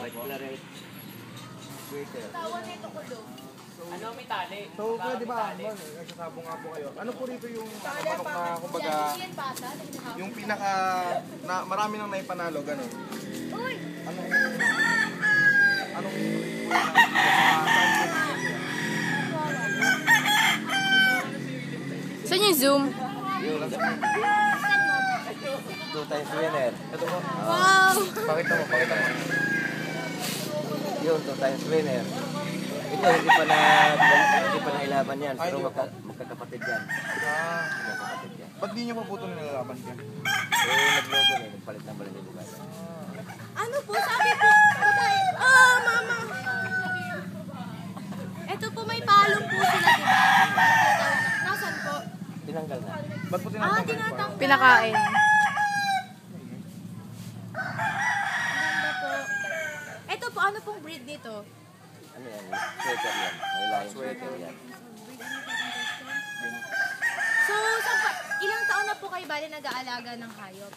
White claret. Sweater. Tawan nito kulog. Ano, may tali? So, pwede ba? Nagsasabong nga po kayo. Ano po rito yung manok na, kumbaga, Yan pata. yung pinaka, marami nang naipanalo, gano'n? Uy! Anong Saan yung zoom? Yun. 2 times winner. ito po? Wow! Pakita mo, pakita mo. Yun, 2 times winner. Ito, hindi pa na ilaban yan. Pero magkakapatid yan. Magkakapatid yan. Ba't di nyo pa po ito nilalaban ka? Naglogo na, nagpalit ng balang ibugan. Ano po? Sabi po, babae. Ah, mama. Ito po may palong po sila, di ba? Nasaan po? Tinanggal na. Ba't po tinatanggal pa? Tinatanggal. Pinakain. Ganda po. Ito po, ano pong breed nito? Ano yan? Sweater yan. May layong sweater yan. So, ilang taon na po kayo bali nag-aalaga ng hayop?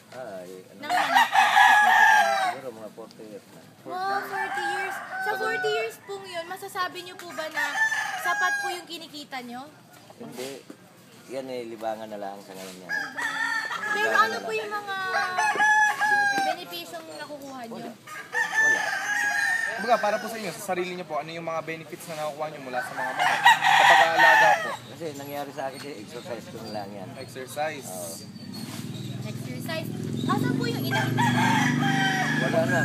Ay, ano? Ng manok? Siguro mga 40 years na. Wow, 40 years. Sa 40 years pong yun, masasabi niyo po ba na sapat po yung kinikita niyo? Hindi. Yan libangan na lang sa ngayon yan. Pero ano po yung mga benepisyong nakukuha niyo? Wala. Kumbaga, para po sa inyo, sa sarili nyo po, ano yung mga benefits na nakukuha nyo mula sa mga manok? Kapag aalaga po. Kasi nangyari sa akin, exercise ko na lang yan. Exercise. Exercise. Asan po yung ina? Wala na.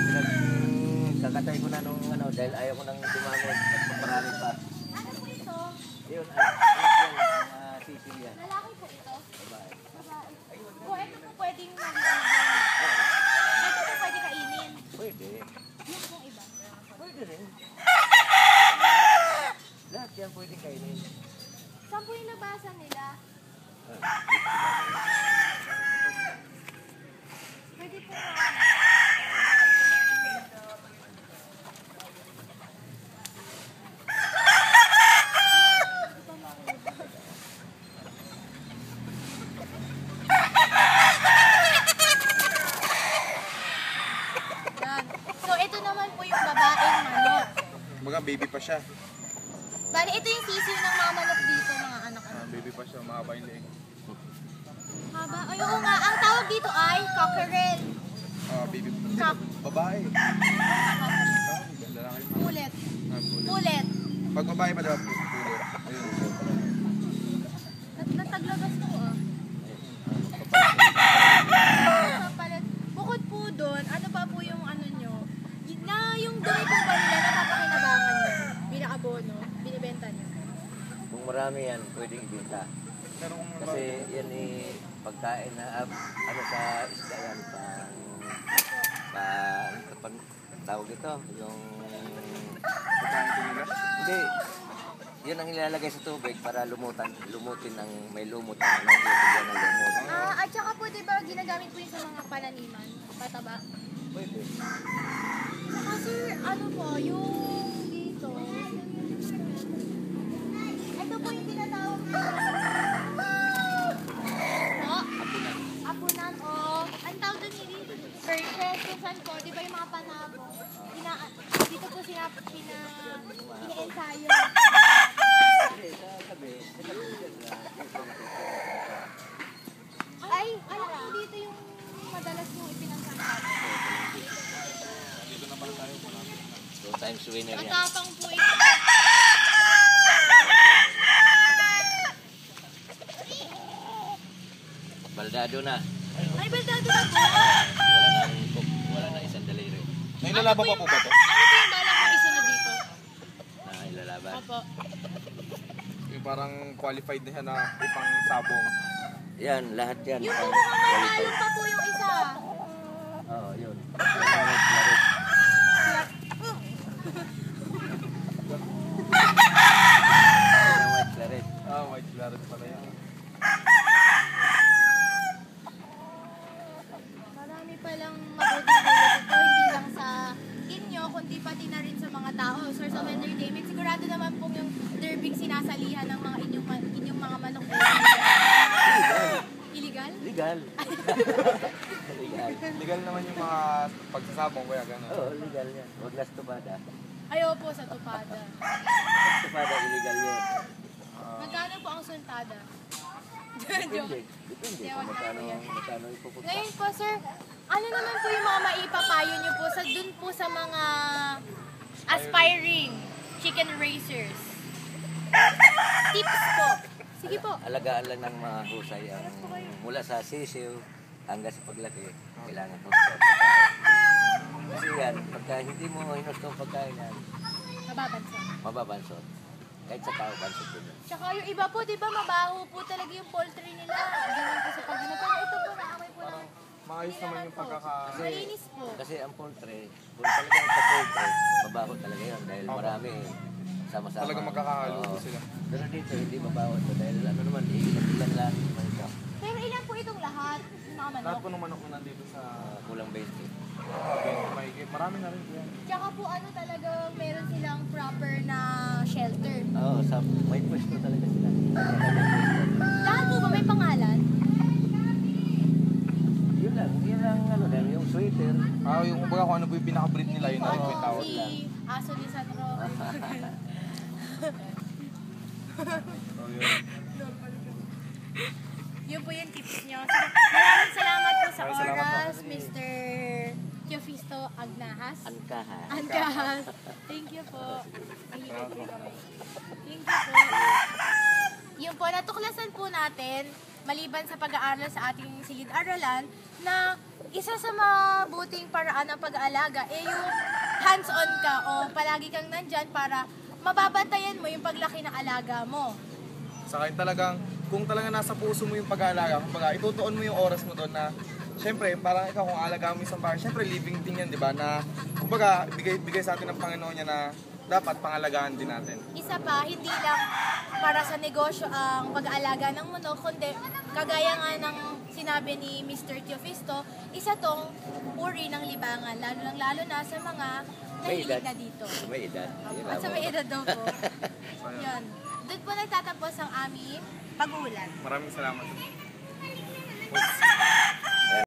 Kakatay ko na nung ano, dahil ayaw ko nang dumamot at paparami pa. Ano po ito? Yun, anak yan, mga sisil yan. Lalaki po ito? Babae. Babae. O, ito po pwedeng ito po pwede kainin. Pwede. Yung pong iba. Pwede rin. Lahat yan pwede kainin. Saan po yung labasan nila? Pwede po yan. So, ito naman po yung babaeng manok. Kumbaga, baby pa siya. Bali, ito yung sisiw ng mga manok dito, mga anak. Baby pa siya, mahaba yung leeg. Haba? Ay, oo nga. Ang tawag dito ay cockerel. Baby pa. Cock. Babae. Lalaki. Pulet. Pulit. Pulet. Pag babae pa daw, pulit. Ayun. Nataglagas mo ah. Papalit. Bukod po doon, ano pa po yung ano nyo? Yung dumi po ba nila napapakinabangan nyo? Binaabono? Binibenta nyo? Kung marami yan, pwedeng ibenta. Pero kung Kasi yan pagkain na ano sa isda yan, pang tawag ito, yung pagkain ko nila, hindi, yun ang ilalagay sa tubig para lumutin ng may lumot ang ano, itigyan ng lumot. At saka po diba ginagamit po yung sa mga pananiman? Pataba? Pwede. Saka sir, ano po, yung dito, ito po yung tinatawag po. Apunan o, ang tawag doon hindi, purchase, kung saan po, di ba yung mga panabo, dito po ina-ensayo. Ay, ano po dito yung madalas yung ipinagsasabi? dito na pala tayo. 2 times winner yan. Matapang po ito. Baldado na. Ay, baldado na po. Wala na isang daliri Nailalaban pa po ba ito? Ano po yung balak mo isunod dito? na ilalaban. Opo. Yung parang qualified na siya na ipang sabong. Yan, lahat yan. Yung po mukhang may halong pa po yung isa. Oo, yun. White claret. White claret pala yan. Marami palang mabuting bulot ito, hindi lang sa inyo, kundi pati na rin sa mga tao. Source of entertainment. Sigurado naman pong yung derbing sinasalihan ng mga inyong mga manok. Illegal? Legal. Legal. Legal naman yung mga pagsasabong, kaya gano'n. Oo, legal yan. Huwag las tupada. Ayaw po sa tupada. Las tupada, illegal yun. Magkano po ang suntada? Depende. Depende Di, kung wag na po yan. magkano ipupunta. Ngayon po, sir, ano naman po yung mga maipapayo niyo po sa dun po sa mga aspiring chicken racers? Tips po. Sige po. Alagaan lang ng mga husay ang mula sa sisiw hanggang sa paglaki. Kailangan mo. Kasi yan, pagka hindi mo hinusto ang pagkain yan, Mababansa. mababansot. Kahit sa tao, bansot din. Tsaka yung iba po, di ba, mabaho po talaga yung poultry nila. Ganun po sa pagano. Pero ito po, naamoy po ng... Maayos naman yung pagkaka... Malinis po. Kasi ang poultry, kung talagang sa poultry, mabaho talaga yun dahil marami sama-sama. Talagang magkakahalo Oo. sila. Pero dito, hindi mabaho ito dahil ano naman, ilan lang naman ito. Pero ilan po itong lahat? Yung mga manok. Lahat po ng manok na nandito sa... Kulang 20. Mahigit. Marami na rin po yan. Tsaka po ano talaga, meron silang proper na shelter. Oo, may pwesto talaga sila. Lahat po ba may pangalan? Yun lang ano dahil yung sweater. Yung kumbaga kung ano po yung pinaka-breed nila, yun na rin po yung tawag. Si Aso ni San Roque. So, yun. Yun po yung tips nyo. So, maraming salamat po sa Maraming salamat po. oras, Mr. Teofisto Agnahas. Angkahan. Agnahas. Thank you po. Thank you po. Thank you po. Yun po, natuklasan po natin, maliban sa pag-aaral sa ating silid-aralan, na isa sa mabuting paraan ng pag-aalaga ay yung hands-on ka o palagi kang nandyan para mababantayan mo yung paglaki ng alaga mo. Saka talagang, kung talaga nasa puso mo yung pag-aalaga, kumbaga itutuon mo yung oras mo doon na, syempre, parang ikaw kung aalagaan mo isang bahay, syempre living thing yan, di ba? Na, kumbaga, bigay sa atin ng Panginoon niya na dapat pangalagaan din natin. Isa pa, hindi lang para sa negosyo ang pag-aalaga ng manok, kundi kagaya nga ng sinabi ni Mr. Teofisto, isa tong uri ng libangan, lalo na sa mga nahilig na dito. May edad. Yun At sa lang. may edad daw po. Yun. Doon po nagtatapos ang aming pag-uulan. Maraming salamat.